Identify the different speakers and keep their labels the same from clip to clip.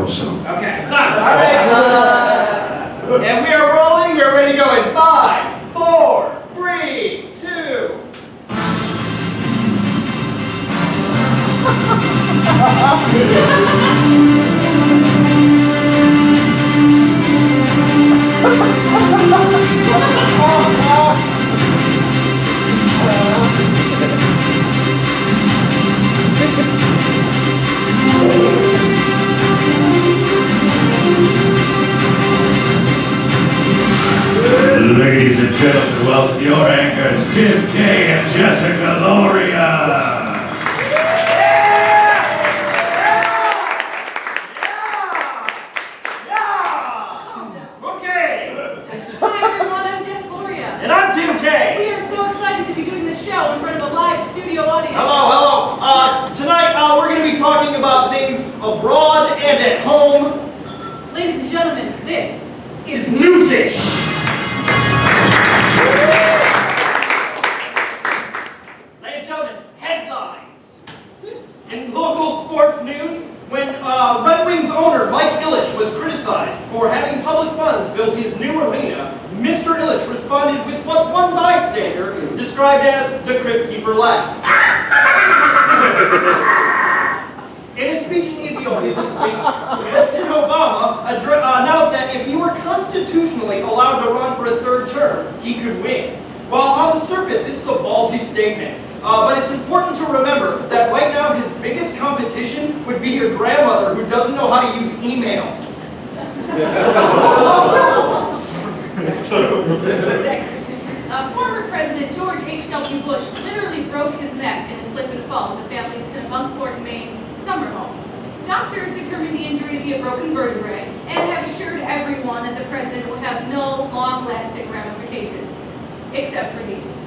Speaker 1: hope so.
Speaker 2: Okay. All right. And we are rolling. We are ready to go in 5, 4, 3, 2.
Speaker 1: Ladies and gentlemen, welcome your anchors, Tim Kay and Jessica Loria.
Speaker 2: Okay.
Speaker 3: Hi everyone, I'm Jess Loria.
Speaker 2: And I'm Tim Kay.
Speaker 3: We are so excited to be doing this show in front of a live studio audience.
Speaker 2: Hello. Tonight we're going to be talking about things abroad and at home.
Speaker 3: Ladies and gentlemen, this is
Speaker 2: Newsish. Ladies and gentlemen, headlines. In local sports news, when Red Wings owner Mike Ilitch was criticized for having public funds build his new arena, Mr. Ilitch responded with what one bystander described as the Crypt Keeper laugh. In a speech in Ethiopia this week, President Obama announced that if he were constitutionally allowed to run for a third term, he could win. While on the surface, this is a ballsy statement. But it's important to remember that right now his biggest competition would be your grandmother who doesn't know how to use email. It's true.
Speaker 3: Former President George H.W. Bush literally broke his neck in a slip and fall at the family's Kennebunkport, Maine summer home. Doctors determined the injury to be a broken vertebrae and have assured everyone that the president will have no long-lasting ramifications, except for these.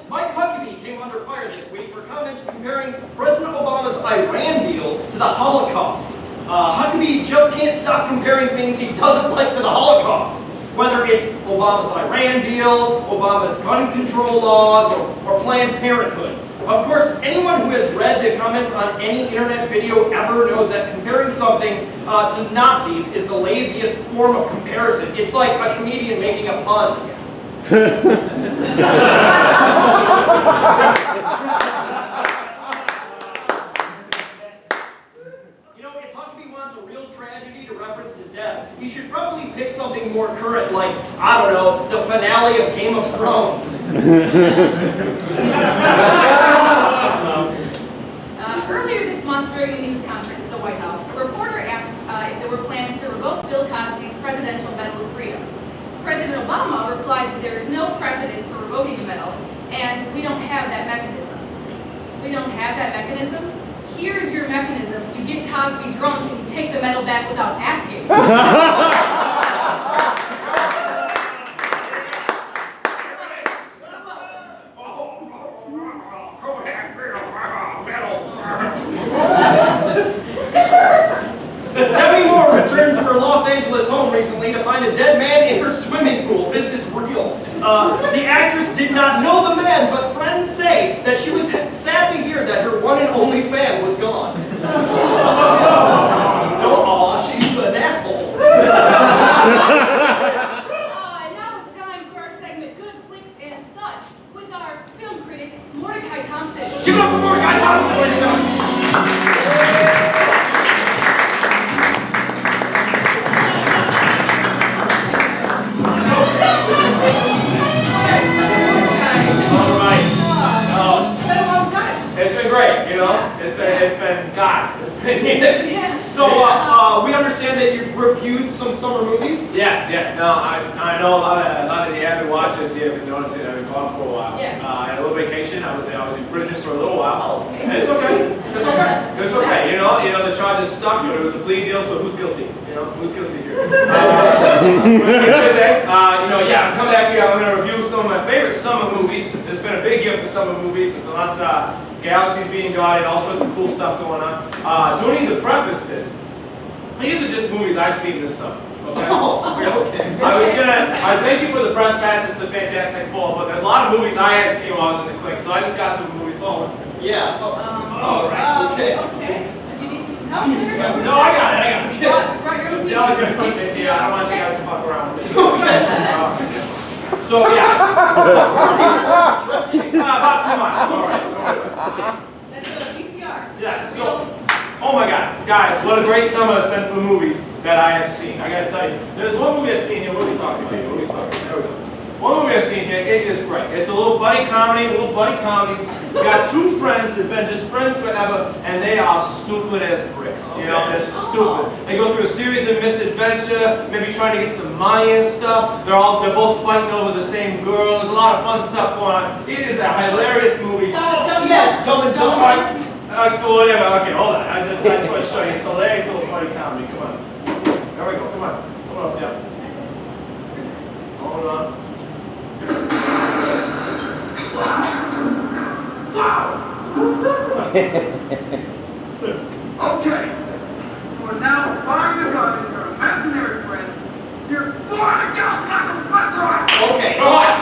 Speaker 2: Mike Huckabee came under fire this week for comments comparing President Obama's Iran deal to the Holocaust. Huckabee just can't stop comparing things he doesn't like to the Holocaust. Whether it's Obama's Iran deal, Obama's gun control laws, or Planned Parenthood. Of course, anyone who has read the comments on any internet video ever knows that comparing something to Nazis is the laziest form of comparison. It's like a comedian making a pun. You know, if Huckabee wants a real tragedy to reference to death, he should probably pick something more current, like, I don't know, the finale of Game of Thrones.
Speaker 3: Earlier this month, during a news conference at the White House, a reporter asked if there were plans to revoke Bill Cosby's presidential Medal of Freedom. President Obama replied that there is no precedent for revoking a medal, and we don't have that mechanism. We don't have that mechanism? Here's your mechanism. You get Cosby drunk and you take the medal back without asking.
Speaker 2: Demi Moore returned to her Los Angeles home recently to find a dead man in her swimming pool. This is real. The actress did not know the man, but friends say that she was sad to hear that her one and only fan was gone. Aw, she's an asshole.
Speaker 3: And now it's time for our segment, Good Flicks and Such, with our film critic, Mordecai Thompson.
Speaker 2: Give it up for Mordecai Thompson, ladies and gentlemen. So, we understand that you've reviewed some summer movies?
Speaker 4: Yes. No, I know a lot of the avid watchers here have been noticing I've been gone for a while.
Speaker 3: Yeah.
Speaker 4: I had a little vacation. I was in prison for a little while.
Speaker 3: Oh,
Speaker 4: And it's okay. It's okay. You know, the charges stuck, but it was a plea deal, so who's guilty? You know, who's guilty here? I'm coming back here. I'm going to review some of my favorite summer movies. It's been a big year for summer movies. There's lots of galaxies being guarded, all sorts of cool stuff going on. Don't need to preface this. These are just movies I've seen this summer. Okay.
Speaker 2: Okay.
Speaker 4: I thank you for the press passes to Fantastic Four, but there's a lot of movies I hadn't seen while I was in the clique, so I just got some movies. Oh,
Speaker 2: Yeah.
Speaker 4: All right.
Speaker 2: Okay.
Speaker 3: Okay. Do you need some help there?
Speaker 4: No, I got it.
Speaker 3: Brought your own TV?
Speaker 4: Yeah, okay. Yeah, I don't want you guys to fuck around with it. So, yeah. About 2 months. All right.
Speaker 3: That's a VCR.
Speaker 4: Yeah, so, oh my God, guys, what a great summer it's been for movies that I have seen. I gotta tell you, there's one movie I've seen here. What are we talking about? There we go. One movie I've seen here, it is great. It's a little buddy comedy, We got two friends who've been just friends forever, and they are stupid as bricks. You know, they're stupid. They go through a series of misadventure, maybe trying to get some money and stuff. They're both fighting over the same girl. There's a lot of fun stuff going on. It is a hilarious movie.
Speaker 2: Yes, Dumb and Dumber.
Speaker 4: Whatever. Okay, hold on. I just want to show you. It's a hilarious little buddy comedy. Come on. There we go. Come on. Come on up. Yeah. Hold on.
Speaker 5: Okay. You are now firing your gun at your imaginary friend. You're going to kill Professor!
Speaker 2: Okay.
Speaker 4: Go on.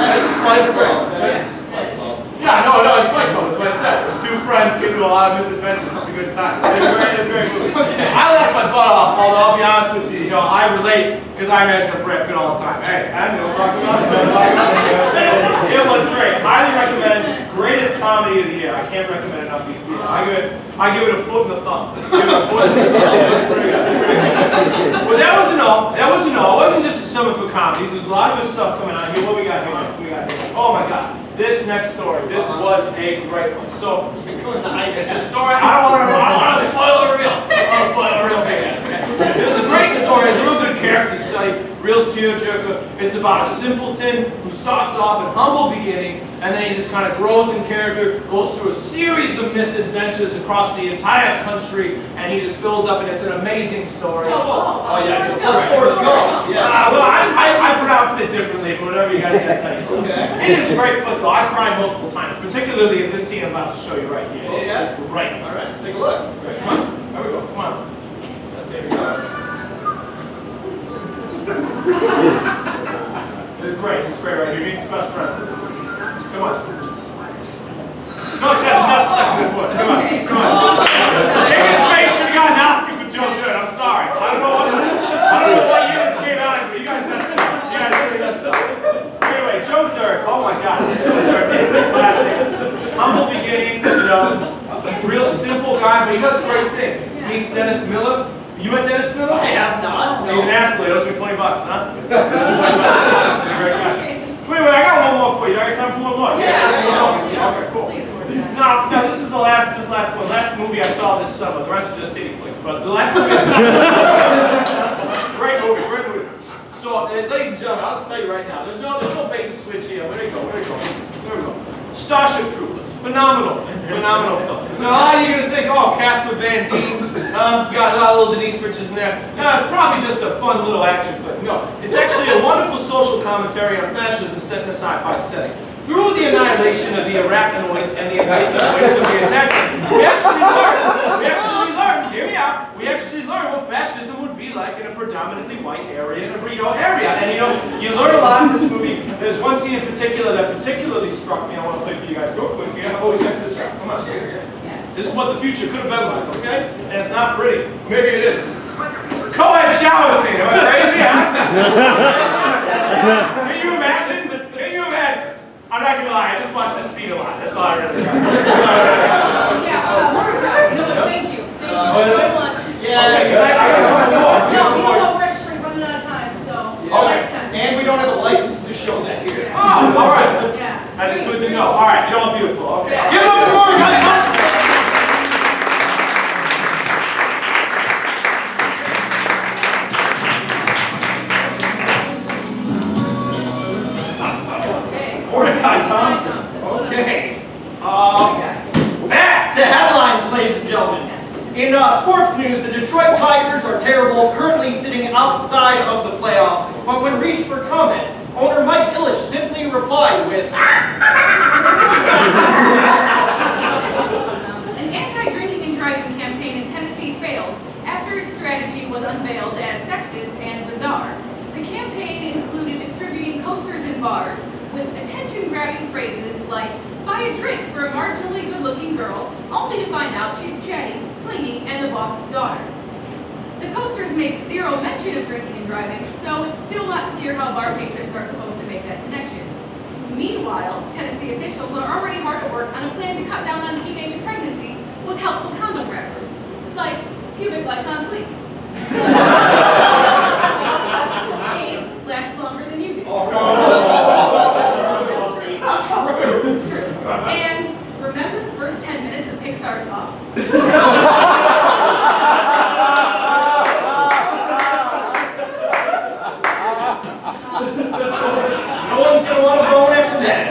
Speaker 2: That's Fight Club.
Speaker 4: Yeah, no, it's Fight Club. That's what I said. There's two friends getting into a lot of misadventures. It's a good time. It's a great movie. I laugh my butt off, although I'll be honest with you, I relate because I imagine a Brad Pitt all the time. Hey, I know what I'm talking about. It was great. Highly recommend. Greatest comedy of the year. I can't recommend enough these seasons. I give it a foot and a thumb. Give it a foot and a thumb. That's pretty good. But that wasn't all. That wasn't all. It wasn't just a summer for comedies. There's a lot of good stuff coming out here. What we got here next? Oh my God. This next story. This was a great one. So it's a story. I don't want to spoil the real. I don't want to spoil the real thing. It was a great story. It's a real good character study. Real tearjerker. It's about a simpleton who starts off in humble beginnings, and then he just kind of grows in character, goes through a series of misadventures across the entire country, and he just builds up, and it's an amazing story. Oh yeah, it's correct.
Speaker 2: Forrest Gump. Yes.
Speaker 4: Well, I pronounced it differently, but whatever you guys got to tell you.
Speaker 2: Okay.
Speaker 4: It is a great football. I cried multiple times, particularly in this scene I'm about to show you right here.
Speaker 2: Oh, yeah?
Speaker 4: It's great.
Speaker 2: All right, let's take a look.
Speaker 4: Great. Come on. There we go. Come on. There we go. It's great. It's great right here. He's the best friend. Come on. Don't touch nuts stuck to the bush. Come on. Come on. David Spade should have gotten an Oscar for Joe Dirt. I'm sorry. I don't know what year this came out, but you guys messed up. You guys really messed up. Anyway, Joe Dirt. Oh my God. Joe Dirt. It's the classic. Humble beginning, real simple guy, but he does great things. Meets Dennis Miller. You met Dennis Miller?
Speaker 2: I have not.
Speaker 4: He's an athlete. It owes me $20, huh? Great guy. Wait, I got one more for you. I got time for one more. Okay, cool. Now, this is this last one. Last movie I saw this summer. The rest are just titty flicks, but the last movie I saw. Great movie. So, ladies and gentlemen, I'll just tell you right now. There's no bait and switch here. Where do we go? Starship Troopers. Phenomenal film. Now, a lot of you are going to think, oh, Casper Van Dien, got a lot of little Denise Richards in there. No, it's probably just a fun little action flick. No, it's actually a wonderful social commentary on fascism set in a sci-fi setting. Through the annihilation of the arachnoids and the invasive ways that we attack them, we actually learned, hear me out, we actually learned what fascism would be like in a predominantly white area, And you learn a lot in this movie. There's one scene in particular that particularly struck me. I want to play for you guys real quick here. How about we check this out? Come on. This is what the future could have been like, okay? And it's not pretty. Maybe it is. Co-ed shower scene. Am I crazy, huh? Can you imagine? I'm not gonna lie, I just watched this scene a lot. That's all I really got.
Speaker 3: Mordecai, thank you. Thank you so much.
Speaker 2: Yeah.
Speaker 4: Okay, I got a couple more.
Speaker 3: No, we're actually running out of time, so next time.
Speaker 2: And we don't have a license to show that here.
Speaker 4: Oh, all right.
Speaker 3: Yeah.
Speaker 4: That is good to know. All right, you're all beautiful. Okay.
Speaker 3: Yeah.
Speaker 4: Give it up for Mordecai Thompson. Mordecai Thompson. Okay.
Speaker 2: Back to headlines, ladies and gentlemen. In sports news, the Detroit Tigers are terrible, currently sitting outside of the playoffs. But when reached for comment, owner Mike Ilitch simply replied with,
Speaker 3: An anti-drinking and driving campaign in Tennessee failed after its strategy was unveiled as sexist and bizarre. The campaign included distributing coasters in bars, with attention-grabbing phrases like, buy a drink for a marginally good-looking girl, only to find out she's chatty, clingy, and the boss's daughter. The posters make zero mention of drinking and driving, so it's still not clear how bar patrons are supposed to make that connection. Meanwhile, Tennessee officials are already hard at work on a plan to cut down on teenage pregnancy with helpful condom wrappers, like pubic lice on fleek. AIDS lasts longer than you do. It's true. And remember the first 10 minutes of Pixar's Up?
Speaker 2: No one's gonna want to bone after that.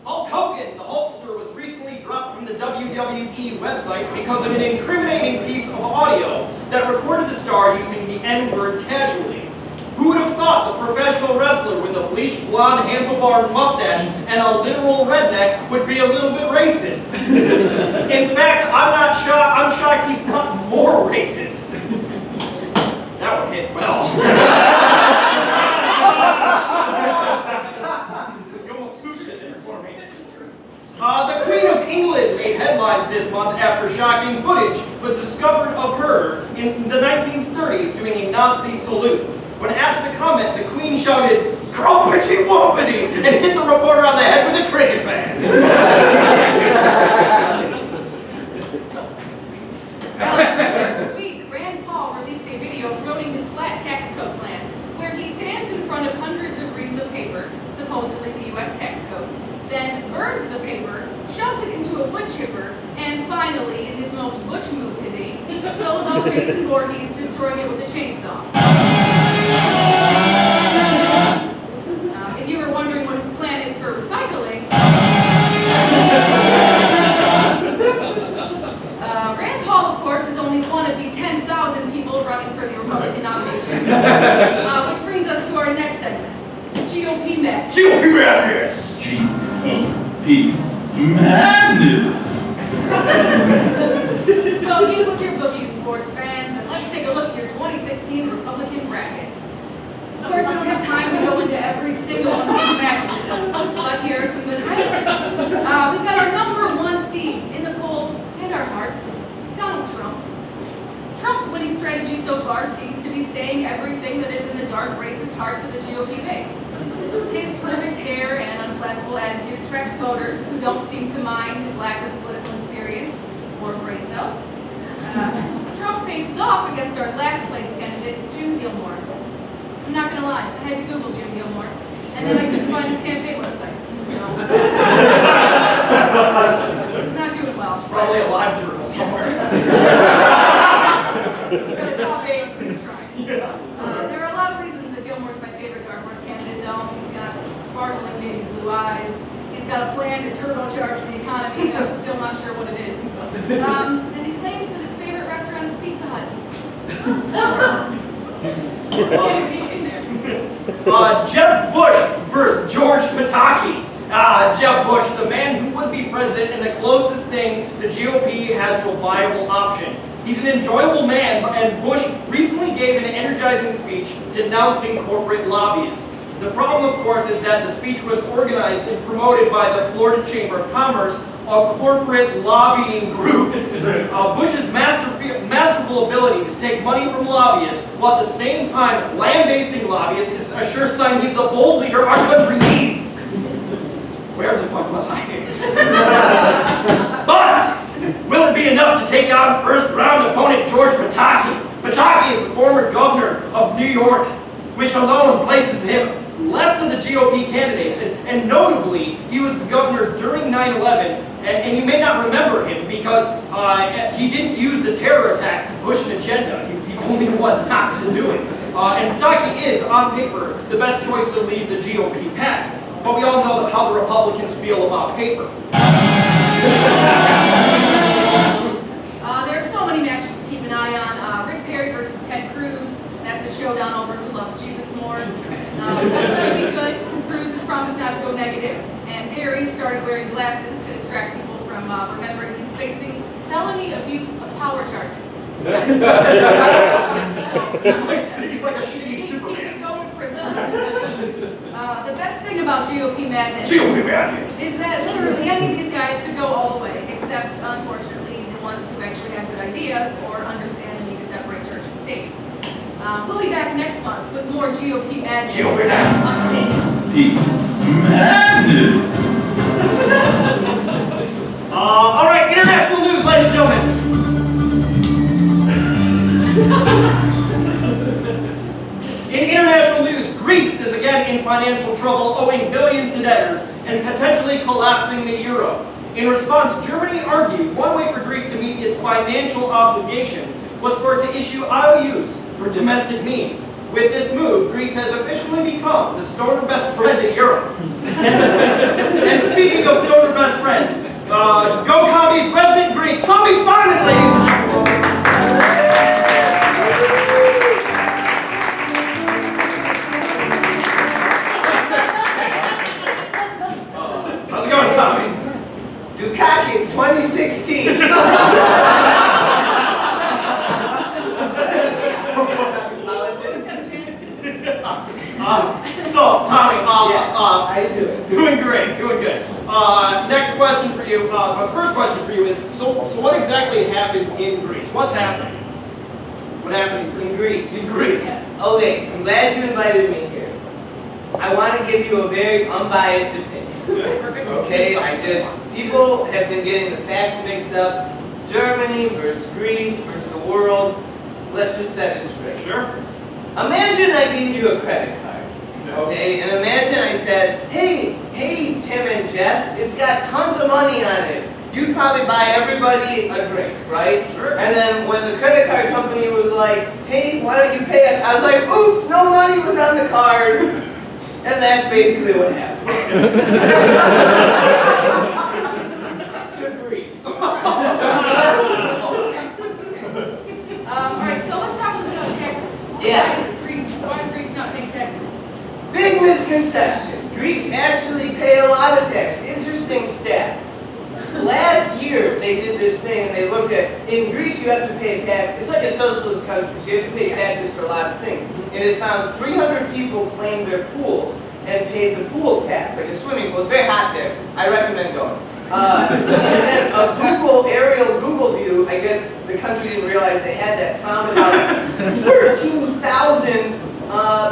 Speaker 2: Hulk Hogan, the Hulkster, was recently dropped from the WWE website because of an incriminating piece of audio that recorded the star using the N-word casually. Who would have thought the professional wrestler with a bleached blonde handlebar mustache and a literal redneck would be a little bit racist? In fact, I'm shocked he's not more racist. That would hit well. You almost pushed it there for me. The Queen of England made headlines this month after shocking footage was discovered of her in the 1930s doing a Nazi salute. When asked to comment, the Queen shouted, "Crumpety wumpety," and hit the reporter on the head with a cricket bat.
Speaker 3: This week, Rand Paul released a video promoting his flat tax code plan, where he stands in front of hundreds of reams of paper, supposedly the U.S. tax code, then burns the paper, shoves it into a wood chipper, and finally, in his most butch move to date, goes all Jason Voorhees, destroying it with a chainsaw. If you were wondering what his plan is for recycling, Rand Paul, of course, is only one of the 10,000 people running for the Republican nomination. Which brings us to our next segment, GOP Madness.
Speaker 2: GOP Madness!
Speaker 1: GOP Madness!
Speaker 3: So get with your bookies, sports fans, and let's take a look at your 2016 Republican bracket. Of course, we don't have time to go into every single one of these matches, but here are some good highlights. We've got our #1 seed in the polls and our hearts, Donald Trump. Trump's winning strategy so far seems to be saying everything that is in the dark, racist hearts of the GOP base. His perfect hair and unflappable attitude attracts voters who don't seem to mind his lack of political experience or brain cells. Trump faces off against our last place candidate, Jim Gilmore. I'm not gonna lie, I had to Google Jim Gilmore, and then I couldn't find his campaign website. So it's not doing well.
Speaker 2: It's probably a live journal somewhere.
Speaker 3: He's got a top 8, but he's trying. There are a lot of reasons that Gilmore's my favorite dark horse candidate, though. He's got sparkling navy blue eyes. He's got a plan to turbocharge the economy. I'm still not sure what it is. And he claims that his favorite restaurant is Pizza Hut.
Speaker 2: Jeb Bush versus George Pataki. Jeb Bush, the man who would be president and the closest thing the GOP has to a viable option. He's an enjoyable man, and Bush recently gave an energizing speech denouncing corporate lobbyists. The problem, of course, is that the speech was organized and promoted by the Florida Chamber of Commerce, a corporate lobbying group. Bush's masterful ability to take money from lobbyists while at the same time lambasting lobbyists is a sure sign he's the bold leader our country needs. Where the fuck was I? But will it be enough to take out first-round opponent George Pataki? Pataki is the former governor of New York, which alone places him left of the GOP candidates, and notably, he was the governor during 9/11, and you may not remember him because he didn't use the terror attacks to push an agenda. He was the only one not to do it. And Pataki is, on paper, the best choice to lead the GOP pack. But we all know how the Republicans feel about paper.
Speaker 3: There are so many matches to keep an eye on. Rick Perry versus Ted Cruz. That's a showdown over who loves Jesus more. It should be good. Cruz has promised not to go negative. And Perry started wearing glasses to distract people from remembering he's facing felony abuse of power charges.
Speaker 2: He's like a shitty
Speaker 3: He
Speaker 2: Superman.
Speaker 3: could go GOP madness
Speaker 1: GOP madness.
Speaker 3: is that literally any of these guys could go all the way, except, unfortunately, the ones who actually have good ideas or understand the need to separate church and state. We'll be back next month with more GOP madness.
Speaker 1: GOP madness.
Speaker 2: All right, international news, ladies and gentlemen. In international news, Greece is again in financial trouble, owing billions to debtors and potentially collapsing the euro. In response, Germany argued one way for Greece to meet its financial obligations was for it to issue IOUs for domestic needs. With this move, Greece has officially become the stoner best friend of Europe. And speaking of stoner best friends, Go Comedy's resident Greek, Tommy Simon, ladies and gentlemen. How's it going, Tommy?
Speaker 6: Dukakis 2016.
Speaker 2: So, Tommy,
Speaker 6: How you doing?
Speaker 2: doing great, doing good. Next question for you, my first question for you is, so what exactly happened in Greece? What's happening? What happened
Speaker 6: In Greece.
Speaker 2: in Greece?
Speaker 6: Okay, I'm glad you invited me here. I want to give you a very unbiased opinion. Okay, people have been getting the facts mixed up. Germany versus Greece versus the world. Let's just set it straight.
Speaker 2: Sure.
Speaker 6: Imagine I gave you a credit card. Okay, and imagine I said, hey, Tim and Jess, it's got tons of money on it. You'd probably buy everybody a drink, right?
Speaker 2: Sure.
Speaker 6: And then when the credit card company was like, hey, why don't you pay us? I was like, oops, no money was on the card. And that's basically what happened. To Greece.
Speaker 3: All right, so let's talk about taxes.
Speaker 6: Yeah.
Speaker 3: Why is Greece not paying taxes?
Speaker 6: Big misconception. Greeks actually pay a lot of tax. Interesting stat. Last year, they did this thing and they looked at, in Greece you have to pay a tax. It's like a socialist country, so you have to pay taxes for a lot of things. And they found 300 people claimed their pools and paid the pool tax, like a swimming pool. It's very hot there. I recommend going. And then a aerial Google view, I guess the country didn't realize they had that, found about 13,000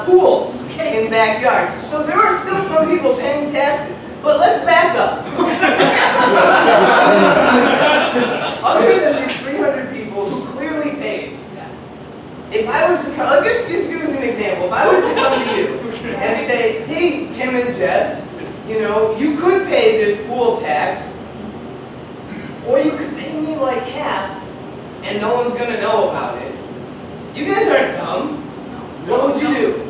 Speaker 6: pools in backyards. So there are still some people paying taxes. But let's back up. Other than these 300 people who clearly paid, if I was to come, let's just give us an example. If I was to come to you and say, hey, Tim and Jess, you could pay this pool tax, or you could pay me like half, and no one's going to know about it. You guys aren't dumb. What would you do?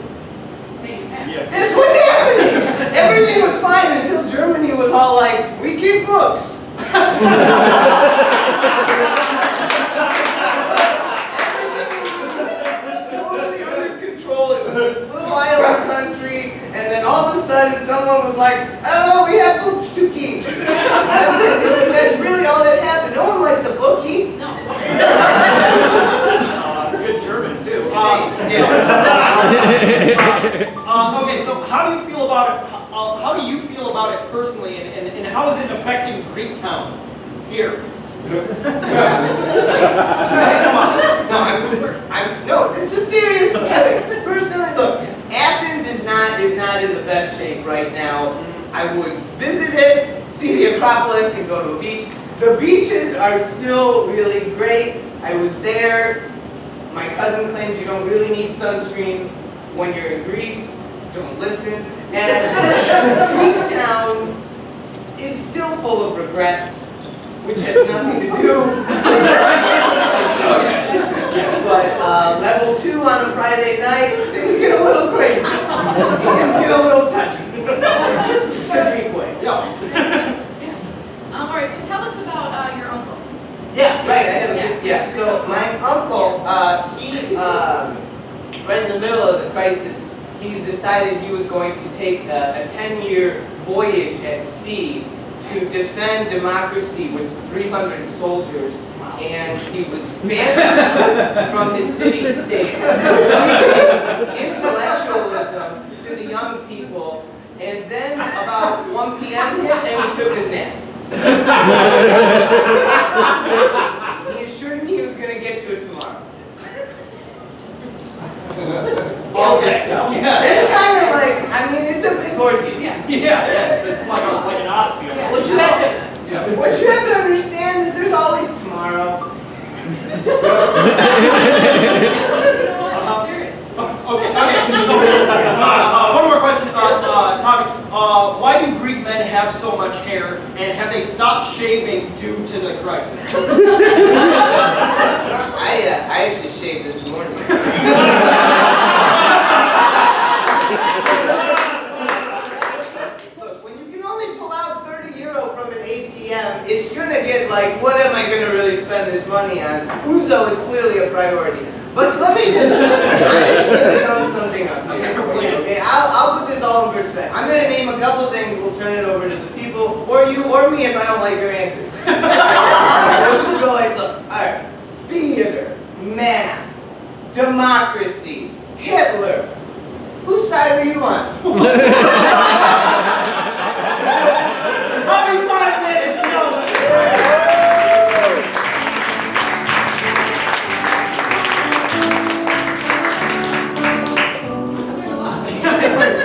Speaker 6: That's what's happening! Everything was fine until Germany was all like, we keep books. Everything was totally under control. It was this little island country, and then all of a sudden someone was like, I don't know, we have books to keep. That's it. That's really all that happened. No one likes a bookie.
Speaker 3: No.
Speaker 2: It's good German too. Okay, so how do you feel about it? How do you feel about it personally, and how is it affecting Greektown here? Come on.
Speaker 6: No, it's a serious matter. Personally, look, Athens is not in the best shape right now. I would visit it, see the Acropolis, and go to a beach. The beaches are still really great. I was there. My cousin claims you don't really need sunscreen when you're in Greece. Don't listen. And Greektown is still full of regrets, which has nothing to do with But level 2 on a Friday night, things get a little crazy. Things get a little touchy. It's a Greek way.
Speaker 2: Yeah.
Speaker 3: All right, so tell us about your uncle.
Speaker 6: Yeah, right. I have a yeah. So my uncle, he right in the middle of the crisis, he decided he was going to take a 10-year voyage at sea to defend democracy with 300 soldiers, and he was banned from his city-state, teaching intellectualism to the young people. And then about 1 p.m. hit and he took his nap. He assured me he was going to get to it tomorrow. All this stuff.
Speaker 2: Yeah.
Speaker 6: It's kind of like, I mean, it's a big ordeal.
Speaker 3: Yeah.
Speaker 2: Yes, it's like an odyssey.
Speaker 3: Yeah.
Speaker 6: What you have to understand is there's always tomorrow.
Speaker 3: There is.
Speaker 2: Okay. So, one more question, Tommy. Why do Greek men have so much hair, and have they stopped shaving due to the crisis?
Speaker 6: I actually shaved this morning. Look, when you can only pull out 30 euro from an ATM, it's gonna get like, what am I gonna really spend this money on? Uzo is clearly a priority. But let me just sum something up here. Okay, I'll put this all in perspective. I'm gonna name a couple of things. We'll turn it over to the people, or you, or me if I don't like your answers. Let's just go like, look. All right, theater, math, democracy, Hitler. Whose side are you on?
Speaker 2: Tommy, 5 minutes, you know.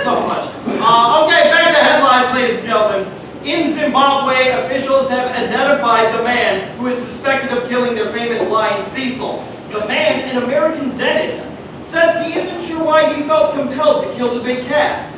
Speaker 2: So much. Okay, back to headlines, ladies and gentlemen. In Zimbabwe, officials have identified the man who is suspected of killing their famous lion Cecil. The man, an American dentist, says he isn't sure why he felt compelled to kill the big cat.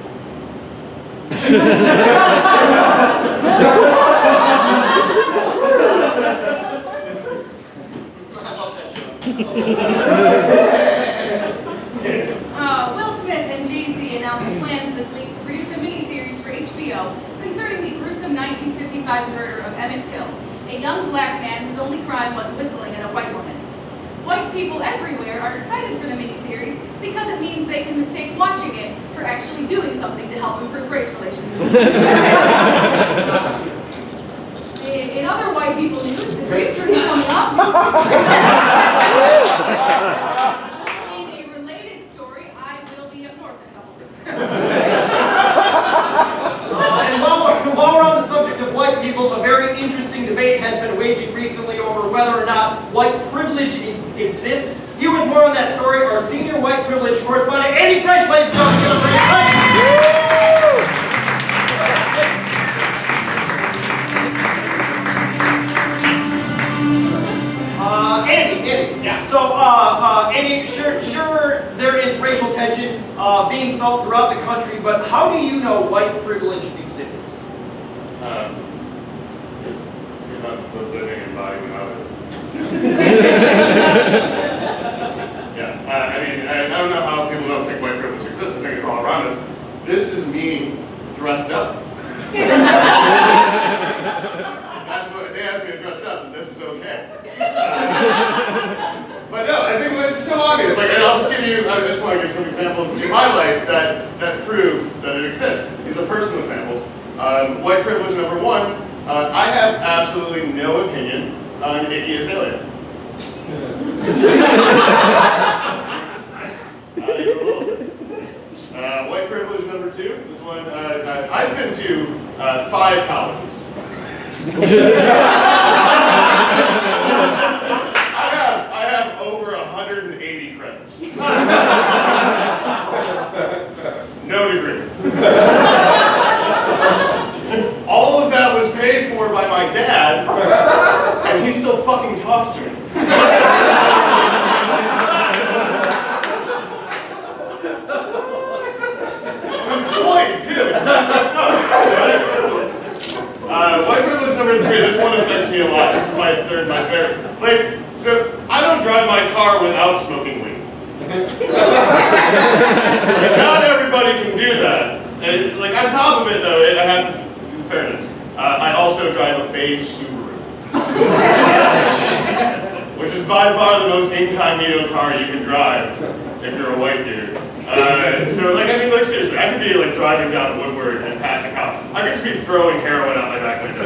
Speaker 3: Will Smith and Jay-Z announced plans this week to produce a miniseries for HBO concerning the gruesome 1955 murder of Emmett Till, a young black man whose only crime was whistling at a white woman. White people everywhere are excited for the miniseries because it means they can mistake watching it for actually doing something to help improve race relations. In other white people news, the Drapers is coming up. In a related story, I will be up north in a couple weeks.
Speaker 2: And while we're on the subject of white people, a very interesting debate has been waging recently over whether or not white privilege exists. Here with more on that story, our senior white privilege correspondent, Andy French, ladies and gentlemen. Give it up for Andy French. Andy.
Speaker 4: Yeah.
Speaker 2: So, Andy, sure, there is racial tension being felt throughout the country, but how do you know white privilege exists?
Speaker 7: Because I'm the living embodiment of it. Yeah, I mean, I don't know how people don't think white privilege exists. I think it's all around us. This is me dressed up. That's what they asked me to dress up, and this is okay. But no, I think it's so obvious. Like, I'll just give you. I just want to give some examples in my life that prove that it exists. These are personal examples. White privilege number one. I have absolutely no opinion on Iggy Azalea. White privilege number two. This one. I've been to 5 colleges. I have over 180 credits. No degree. All of that was paid for by my dad, and he still fucking talks to me. I'm employed too. White privilege number 3. This one affects me a lot. This is my favorite. Like, so I don't drive my car without smoking weed. Like, not everybody can do that. And, like, on top of it, though, I have to, in fairness, I also drive a beige Subaru. Which is by far the most incognito car you can drive if you're a white dude. So, like, I mean, like, seriously, I could be, like, driving down Woodward and pass a cop. I could just be throwing heroin out my back window.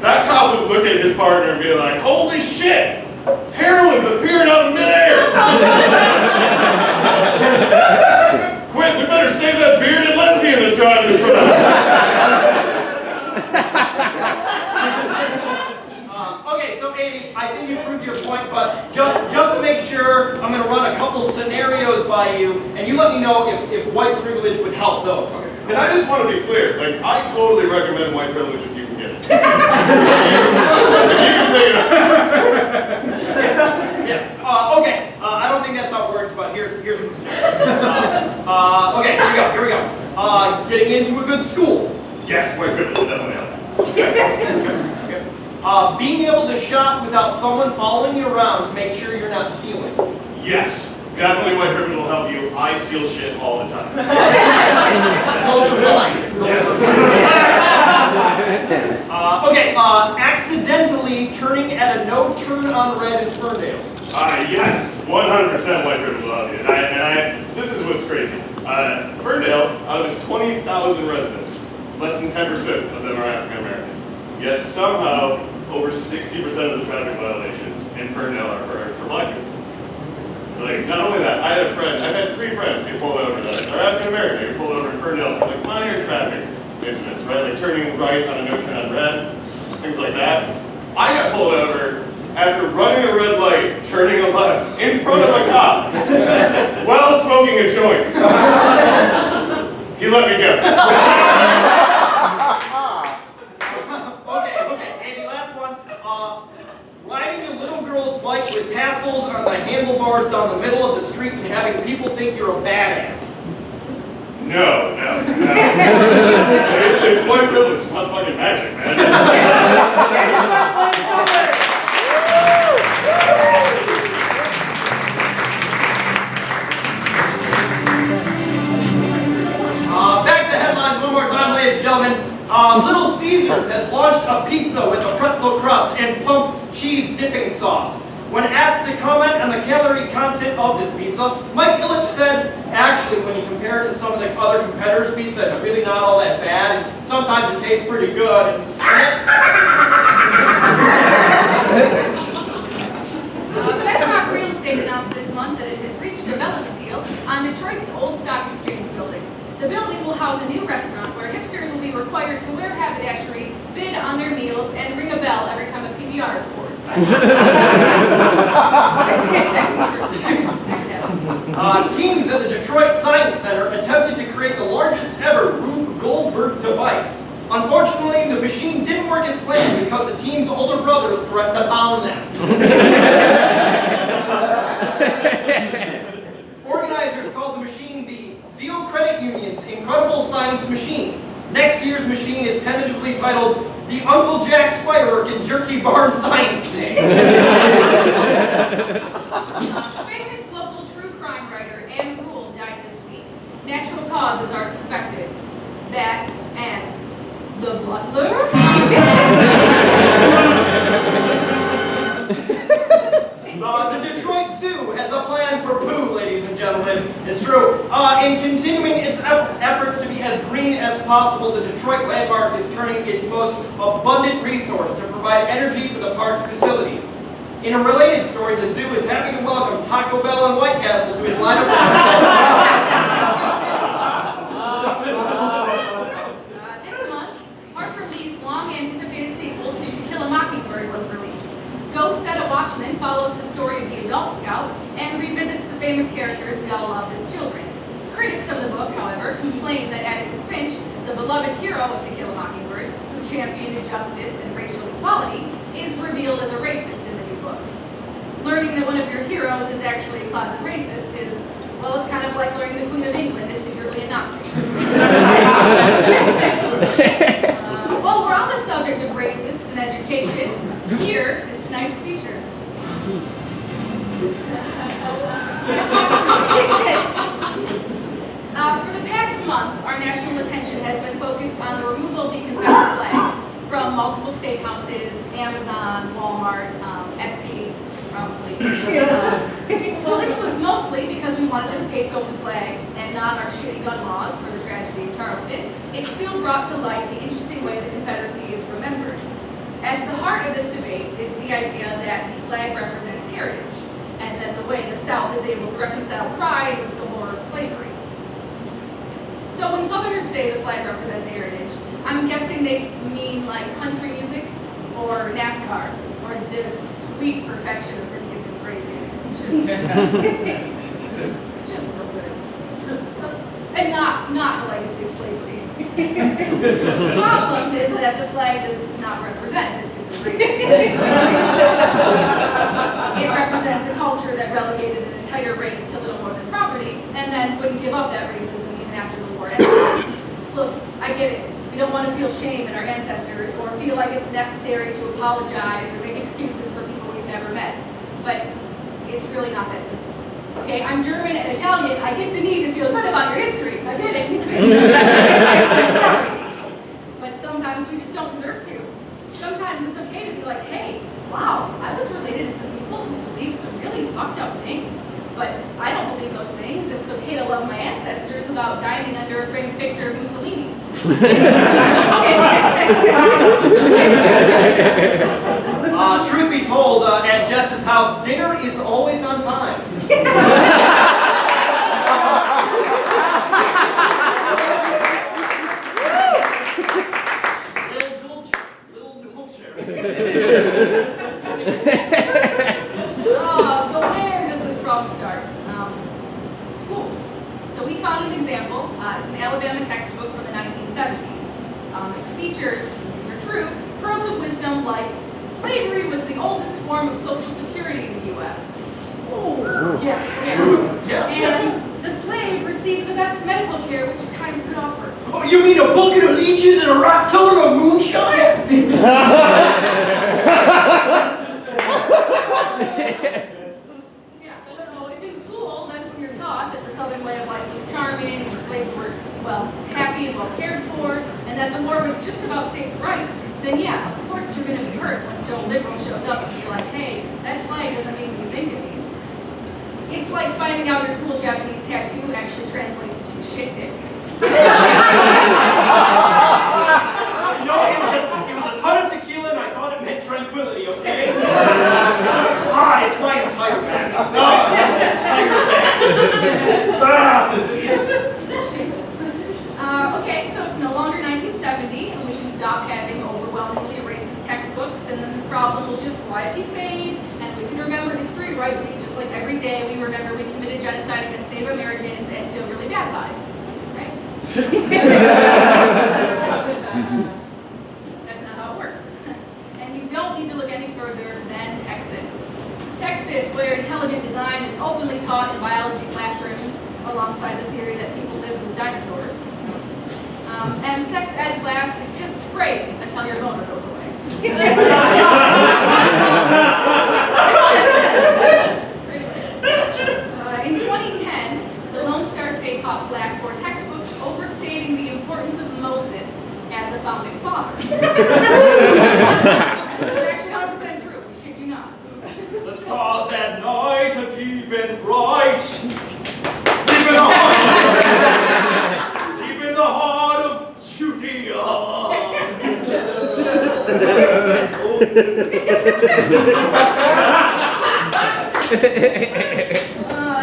Speaker 7: That cop would look at his partner and be like, holy shit! Heroin's appearing out of midair! Quick, we better save that bearded lesbian! driving in front of me.
Speaker 2: Okay, so Amy, I think you proved your point, but just to make sure, I'm going to run a couple scenarios by you, and you let me know if white privilege would help those.
Speaker 7: And I just want to be clear, like, I totally recommend white privilege if you can get it. If you can pick it up.
Speaker 2: Okay, I don't think that's how it works, but here's some scenarios. Okay, here we go. Getting into a good school.
Speaker 7: Yes, white privilege will definitely help.
Speaker 2: Being able to shop without someone following you around to make sure you're not stealing.
Speaker 7: Yes, definitely white privilege will help you. I steal shit all the time.
Speaker 2: Those are mine. Okay, accidentally turning at a no turn on red in Ferndale.
Speaker 7: Yes, 100% white privilege will help you. And this is what's crazy. Ferndale, out of its 20,000 residents, less than 10% of them are African American. Yet somehow, over 60% of the traffic violations in Ferndale are for black people. Like, not only that, I've had 3 friends get pulled over that are African American, get pulled over in Ferndale for like minor traffic incidents, right? Like turning right on a no turn on red, things like that. I got pulled over after running a red light, turning a left in front of a cop while smoking a joint. He let me go.
Speaker 2: Okay, Andy, last one. Riding a little girl's bike with tassels on the handlebars down the middle of the street and having people think you're a badass.
Speaker 7: No. It's white privilege. It's not fucking magic, man.
Speaker 2: Back to headlines one more time, ladies and gentlemen. Little Caesars has launched a pizza with a pretzel crust and plump cheese dipping sauce. When asked to comment on the calorie content of this pizza, Mike Illich said, actually, when you compare it to some of the other competitors' pizza, it's really not all that bad, and sometimes it tastes pretty good.
Speaker 3: Bedrock Real Estate announced this month that it has reached a development deal on Detroit's old Stock Exchange building. The building will house a new restaurant where hipsters will be required to wear haberdashery, bid on their meals, and ring a bell every time a PBR is poured.
Speaker 2: Teams at the Detroit Science Center attempted to create the largest ever Rube Goldberg device. Unfortunately, the machine didn't work as planned because the team's older brothers threatened to pound them. Organizers called the machine the Zeal Credit Union's Incredible Science Machine. Next year's machine is tentatively titled the Uncle Jack's Firework and Jerky Barn Science Day.
Speaker 3: Famous local true crime writer Anne Rule died this week. Natural causes are suspected. That and the butler?
Speaker 2: The Detroit Zoo has a plan for poo, ladies and gentlemen. It's true. In continuing its efforts to be as green as possible, the Detroit Landmark is turning its most abundant resource to provide energy for the park's facilities. In a related story, the zoo is happy to welcome Taco Bell and White Castle to its lineup.
Speaker 3: This month, Harper Lee's long-anticipated sequel to To Kill a Mockingbird was released. Ghost Set a Watchman follows the story of the adult scout and revisits the famous characters we all love as children. Critics of the book, however, complain that Atticus Finch, the beloved hero of To Kill a Mockingbird, who championed justice and racial equality, is revealed as a racist in the new book. Learning that one of your heroes is actually a closet racist is, well, it's kind of like learning the Queen of England is secretly a Nazi. While we're on the subject of racists and education, here is tonight's feature. For the past month, our national attention has been focused on the removal of the Confederate flag from multiple steakhouses, Amazon, Walmart, Etsy, probably. Well, this was mostly because we wanted to scapegoat the flag and not our shitty gun laws for the tragedy in Charleston. It still brought to light the interesting way the Confederacy is remembered. At the heart of this debate is the idea that the flag represents heritage, and that the way the South is able to reconcile pride with the horror of slavery. So when Southerners say the flag like country music or NASCAR or the sweet perfection of biscuits and gravy. Just so good. And not the legacy of slavery. The problem is that the flag does not represent biscuits and gravy. It represents a culture that relegated an entire race to little more than property and then wouldn't give up that racism even after the war ended. Look, I get it. We don't want to feel shame in our ancestors or feel like it's necessary to apologize or make excuses for people we've never met. But it's really not that simple. Okay, I'm German and Italian. I get the need to feel good about your history. I get it. I'm sorry. But sometimes we just don't deserve to. Sometimes it's okay to be like, hey, wow, I was related to some people who believe some really fucked up things. But I don't believe those things, and it's okay to love my ancestors without diving under a framed picture of Mussolini.
Speaker 2: Truth be told, at Jess's house, dinner is always on time. Little chair.
Speaker 3: So where does this problem start? Schools. So we found an example. It's an Alabama textbook from the 1970s. It features, these are true, pearls of wisdom like slavery was the oldest form of social security in the U.S. Oh, yeah. And the slave received the best medical care which times could offer.
Speaker 2: Oh, you mean a bucket of leeches and a rock tumbler of moonshine?
Speaker 3: Yeah, basically. So if in school, that's when you're taught that the Southern way of life was charming, the slaves were, well, happy and well cared for, and that the war was just about states' rights, then yeah, of course you're going to be hurt when Joe Liberal shows up to be like, hey, that flag doesn't mean what you think it means. It's like finding out your cool Japanese tattoo actually translates to shit dick.
Speaker 2: No, it was a ton of tequila and I thought it meant tranquility, okay? It's my entire back. It's my entire back.
Speaker 3: Okay, so it's no longer 1970, and we can stop having overwhelmingly racist textbooks, and then the problem will just quietly fade, and we can remember history rightly, just like every day we remember we committed genocide against Native Americans and feel really bad about it, right? That's not how it works. And you don't need to look any further than Texas. Texas, where intelligent design is openly taught in biology classrooms alongside the theory that people lived with dinosaurs. And sex ed class is just great until your boner goes away. In 2010, the Lone Star State caught flack for textbooks overstating the importance of Moses as a founding father. This is actually 100% true, we shit you not.
Speaker 2: The stars at night are deep and bright. Deep in the heart of Judea.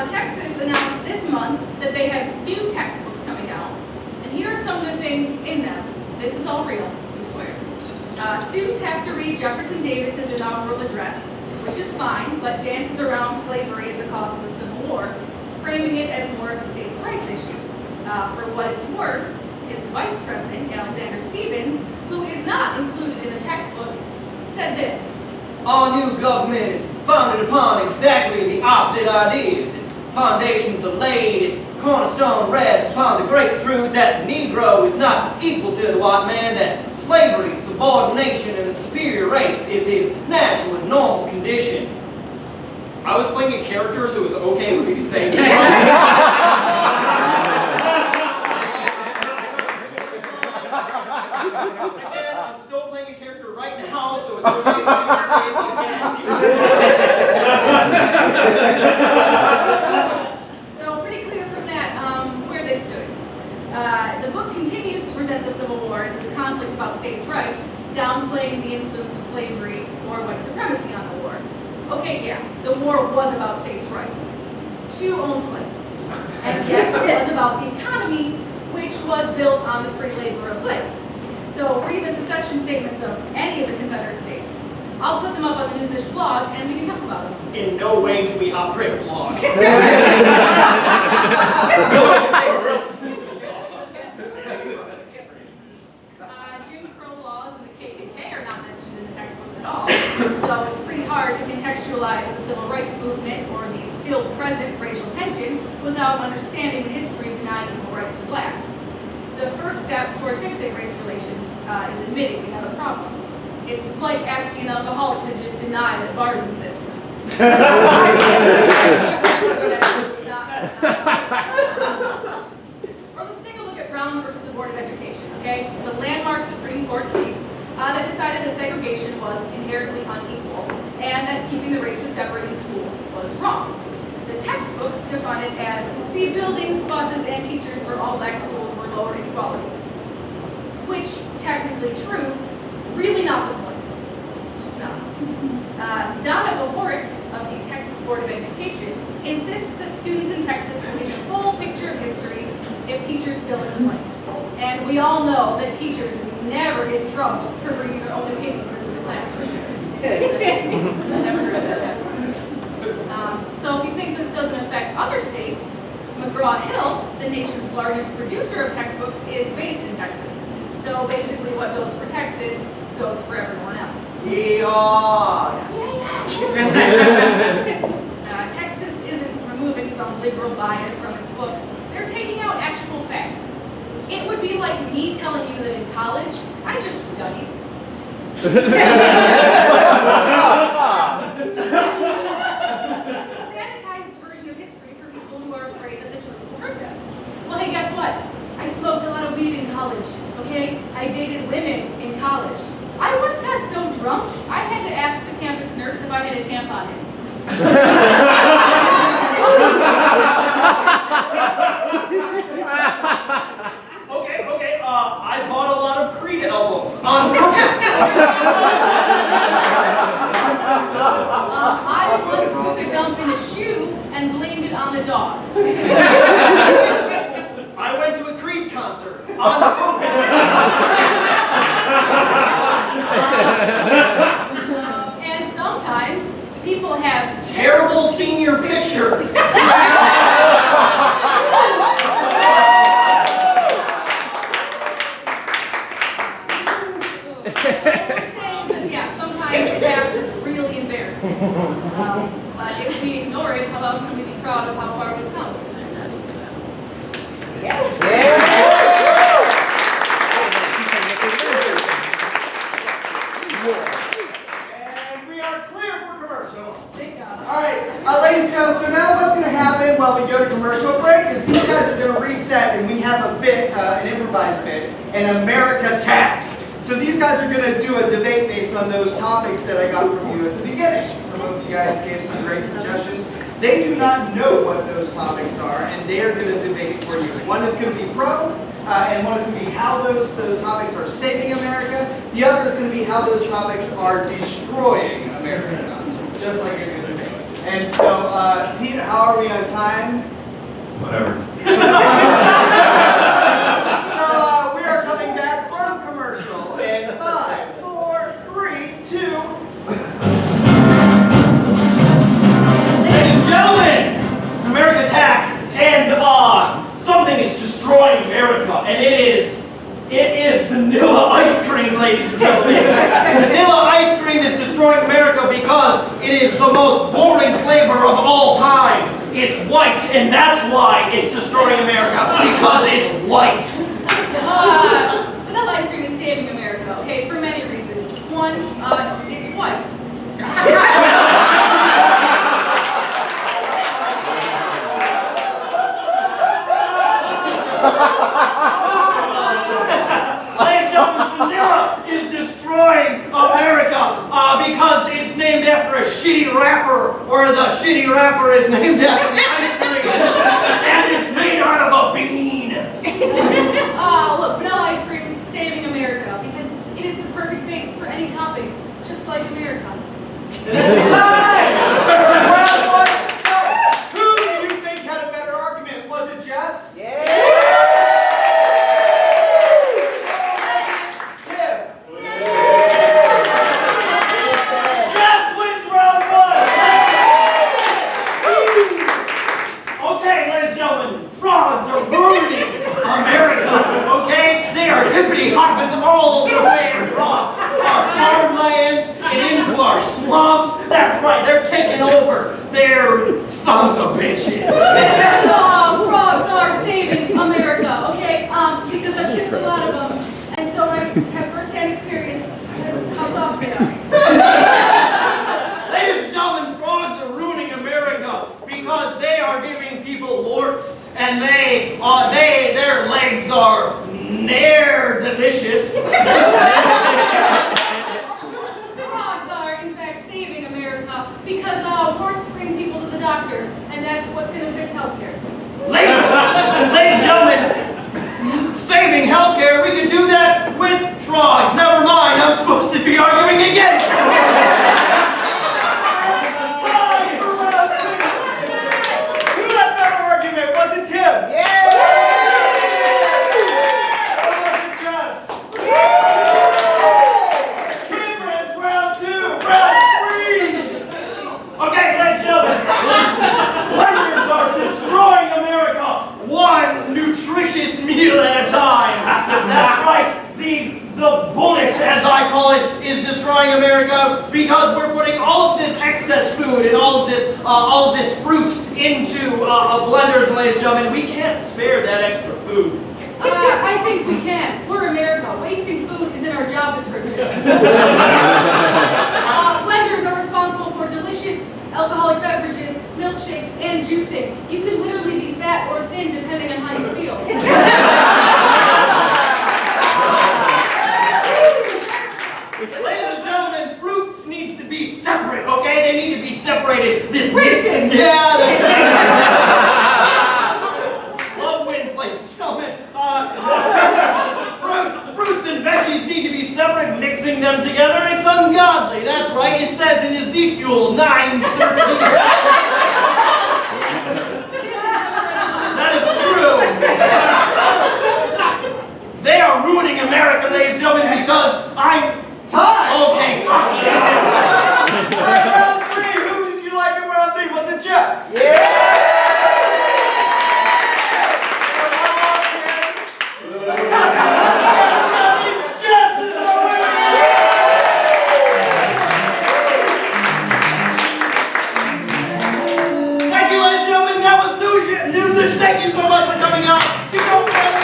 Speaker 3: Texas announced this month that they have new textbooks coming out. And here are some of the things in them. This is all real, we swear. Students have to read Jefferson Davis's inaugural address, which is fine, but dances around slavery as a cause of the Civil War, framing it as more of a states' rights issue. For what it's worth, his vice president, Alexander Stevens, who is not included in the textbook, said this.
Speaker 2: Our new government is founded upon exactly the opposite ideas. Its foundations are laid, its cornerstone rests upon the great truth that the Negro is not equal to the white man, that slavery, subordination, and the superior race is his natural and normal condition. I was playing a character, so it was okay for me to say Again, I'm still playing a character right now, so it's okay for me to say it again.
Speaker 3: So pretty clear from that where they stood. The book continues to present the Civil War as this conflict about states' rights, downplaying the influence of slavery or white supremacy on the war. Okay, yeah, the war was about states' rights to own slaves. And yes, it was about the economy, which was built on the free labor of slaves. So read the secession statements of any of the Confederate states. I'll put them up on the Newsish blog, and we can talk about them.
Speaker 2: In no way do we operate a blog.
Speaker 3: Jim Crow laws and the KKK are not mentioned in the textbooks at all, so it's pretty hard to contextualize the civil rights movement or the still present racial tension without understanding the history of denying equal rights to blacks. The first step toward fixing race relations is admitting we have a problem. It's like asking an alcoholic to just deny that bars exist. Or let's take a look at Brown versus the Board of Education, okay? It's a landmark Supreme Court case that decided that segregation was inherently unequal and that keeping the races separate in schools was wrong. The textbooks define it as the buildings, buses, and teachers for all black schools were lower inequality. Which, technically true, really not the point. It's just not. Donna Bohoric of the Texas Board of Education insists that students in Texas will get a full picture of history if teachers fill in the blanks. And we all know that teachers never get in trouble for bringing their own opinions into the classroom. I've never heard of that. So if you think this doesn't affect other states, McGraw-Hill, the nation's largest producer of textbooks, is based in Texas. So basically what goes for Texas goes for everyone else. Texas isn't removing some liberal bias from its books. They're taking out actual facts. It would be like me telling you that in college, I just studied. It's a sanitized version of history for people who are afraid that the truth will hurt them. Well, hey, guess what? I smoked a lot of weed in college, okay? I dated women in college. I once got so drunk, I had to ask the campus nurse if I had a tampon in.
Speaker 2: Okay, I bought a lot of Creed albums on purpose.
Speaker 3: I once took a dump in a shoe and blamed it on the dog.
Speaker 2: I went to a Creed concert on purpose.
Speaker 3: And sometimes people have
Speaker 2: Terrible senior pictures.
Speaker 3: sometimes the past is really embarrassing. But if we ignore it, how else can we be proud of how far we've come?
Speaker 6: And we are clear for commercial.
Speaker 3: Thank God.
Speaker 6: All right, ladies and gentlemen, so now what's going to happen while we go to commercial break is these guys are going to reset and we have a bit, an improvised bit, an America Tech. So these guys are going to do a debate based on those topics that I got from you at the beginning. Some of you guys gave some great suggestions. They do not know what those topics are, and they are going to debate for you. One is going to be pro, and one is going to be how those topics are saving America. The other is going to be how those topics are destroying America, just like you're going to debate. And so, Pete, how are we on time?
Speaker 1: Whatever.
Speaker 6: So we are coming back from commercial in 5, 4, 3, 2.
Speaker 2: Ladies and gentlemen, it's America Attack, and something is destroying America, and it is vanilla ice cream, ladies and gentlemen. Vanilla ice cream is destroying America because it is the most boring flavor of all time. It's white, and that's why it's destroying America, because it's white.
Speaker 3: Vanilla ice cream is saving America, okay, for many reasons. One, it's white.
Speaker 2: Ladies and gentlemen, vanilla is destroying America because it's named after a shitty rapper, or the shitty rapper is named after the ice cream, and it's made out of a bean.
Speaker 3: Look, vanilla ice cream saving America because it is the perfect base for any toppings, just like America.
Speaker 6: It's time! Round one, go! Who do you think had a better argument? Was it Jess? Yeah! Tim
Speaker 2: moms. That's right, they're taking over. They're sons of bitches.
Speaker 3: Frogs are saving America, okay? Because I've kissed a lot of them, and so I have first-hand experience of how soft they are.
Speaker 2: Ladies and gentlemen, frogs are ruining America because they are giving people warts, and their legs are near delicious.
Speaker 3: Frogs are, in fact, saving America because warts bring people to the doctor, and that's what's going to fix healthcare.
Speaker 2: Ladies and gentlemen, saving healthcare, we can do that with frogs. Never mind, I'm supposed to be arguing against them.
Speaker 4: Who had a better argument? Was it Tim?
Speaker 6: Yeah!
Speaker 4: Or was it Jess? Tim wins round 2, round 3!
Speaker 2: Okay, ladies and gentlemen, blenders are destroying America one nutritious meal at a time. That's right, the bullet, as I call it, is destroying America because we're putting all of this excess food and all of this fruit into blenders, ladies and gentlemen. We can't spare that extra food.
Speaker 3: I think we can. We're America. Wasting food is in our job description. Blenders are responsible for delicious alcoholic beverages, milkshakes, and juicing. You can literally be fat or thin depending on how you feel.
Speaker 2: Ladies and gentlemen, fruits needs to be separate, okay? They need to be separated. This
Speaker 3: Racist!
Speaker 2: Yeah, love wins, ladies and gentlemen. Fruits and veggies need to be separate. Mixing them together, it's ungodly. That's right. It says in Ezekiel 9:13. That is true. They are ruining America, ladies and gentlemen, because I'm... Okay, fuck you.
Speaker 4: Round 3, who did you like in round 3? Was it Jess? That means Jess is the winner!
Speaker 2: Thank you, ladies and gentlemen. That was Newsish. Thank you so much for coming out. Keep going, everybody.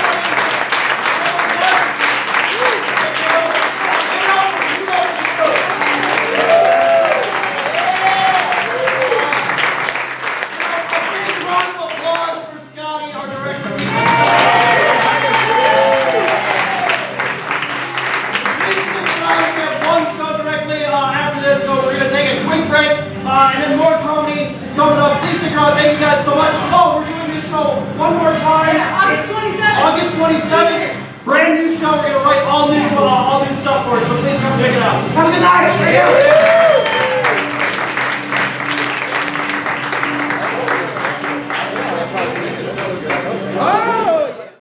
Speaker 2: And then more comedy is coming up. Please stick around. Thank you guys so much. Oh, we're doing this show one more time.
Speaker 3: Yeah, August 27th.
Speaker 2: August 27th. Brand new show. We're going to write all new stuff for it. So please come check it out. Have a good night.